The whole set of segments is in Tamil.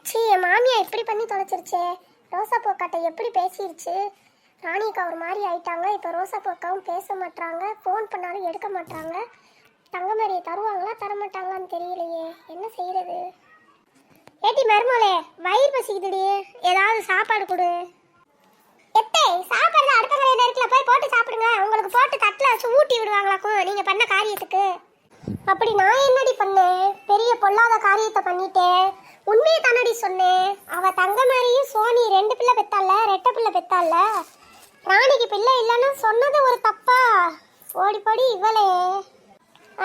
சீ, என் மாமியா இப்படி பண்ணி தொலைச்சிருச்சே. ரோசா பூக்காட்ட எப்படி பேசிருச்சு. ராணிக்கா ஒரு மாதிரி ஆயிட்டாங்க. இப்போ ரோசா பூக்காவும் பேச மாட்டாங்க, ஃபோன் பண்ணாலும் எடுக்க மாட்டாங்க. தங்கமரியை தருவாங்களா தரமாட்டாங்களான்னு தெரியலையே, என்ன செய்யறது. ஏட்டி மருமோளே, வயிறு பசிக்குதுடி, ஏதாவது சாப்பாடு கொடு. எத்தே சாப்பாடு அடுத்த கடையில் நேரத்தில் போய் போட்டு சாப்பிடுங்க. உங்களுக்கு போட்டு தட்டில் வச்சு ஊட்டி விடுவாங்களாக்கும் நீங்கள் பண்ண காரியத்துக்கு. அப்படி நான் என்னடி பண்ணேன்? பெரிய பொல்லாத காரியத்தை பண்ணிட்டேன். உண்மையை தானடி சொன்னேன். அவ தங்கமரியும் சோனி 2 பிள்ளை பெத்தால, 2 பிள்ளை பெத்தால. ராணிக்கு பிள்ளை இல்லைன்னு சொன்னது ஒரு தப்பா? ஓடி போடி இவளே.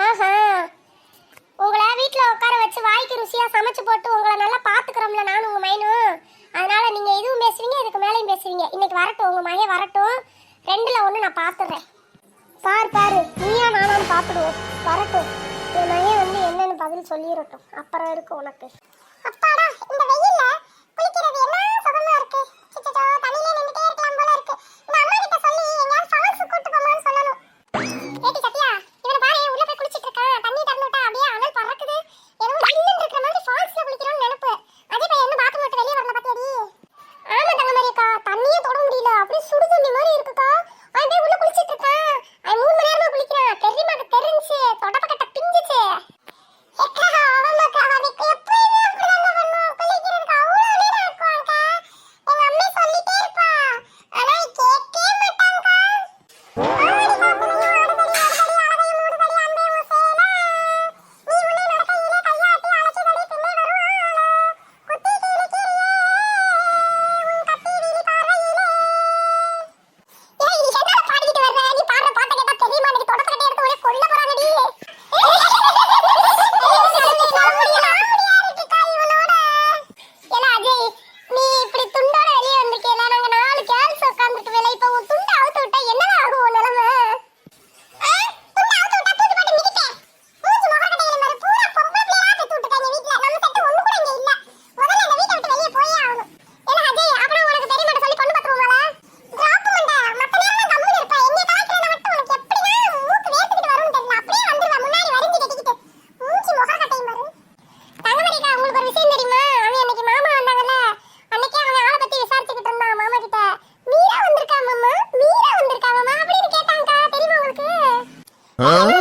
ஆஹா, உங்களை வீட்டில் உட்கார வச்சு வாய்க்கு ருசியாக சமைச்சு போட்டு உங்களை நல்லா பார்த்துக்கிறோம்ல நானும் உங்கள் மைனும். அதனால நீங்கள் இதுவும் பேசுவீங்க, இதுக்கு மேலேயும் பேசுவீங்க. இன்னைக்கு வரட்டும், உங்கள் மகன் வரட்டும். 2ல் 1 நான் பார்த்துடுறேன். பாரு நீயா நானான்னு பார்த்துடுவோம். வரட்டும், என் மகன் வந்து என்னன்னு பதில் சொல்லிடட்டும். அப்புறம் இருக்கு உனக்கு. அப்பாடா, இந்த வெயில்ல குளிக்கிறது என்ன சுகமா இருக்கு. சிச்சோ, தண்ணியில நின்னுட்டே இருக்கலாம் போல இருக்கு. இந்த அம்மா கிட்ட சொல்லி எங்கயாவது ஃபால்ஸ் கூட்டி போமான்னு சொல்லணும். ஏடி சத்யா, இவனை பாரு, உள்ள போய் குளிச்சிட்டு இருக்கான். தண்ணி திறந்துட்டா அப்படியே அனல் பறக்குது. ஏதோ ஜில்லுன்னு இருக்கிற மாதிரி ஃபால்ஸ்ல குளிக்கிறோம்னு நினைப்பு. அதே பையன் என்ன பாத்ரூம் விட்டு வெளியே வரல பாத்தியாடி? ஆமா தங்கமரிக்கா, தண்ணியே தொட முடியல, அப்படியே சுடு தண்ணி மாதிரி இருக்குக்கா. அவன் அப்படியே உள்ள குளிச்சிட்டு இருக்கான். அவன் 3 மணி நேரமா குளிக்கிறான். தெரியுமா, தெரிஞ்சு தொடப்பக்கட்ட பிஞ்சிச்சு. Huh?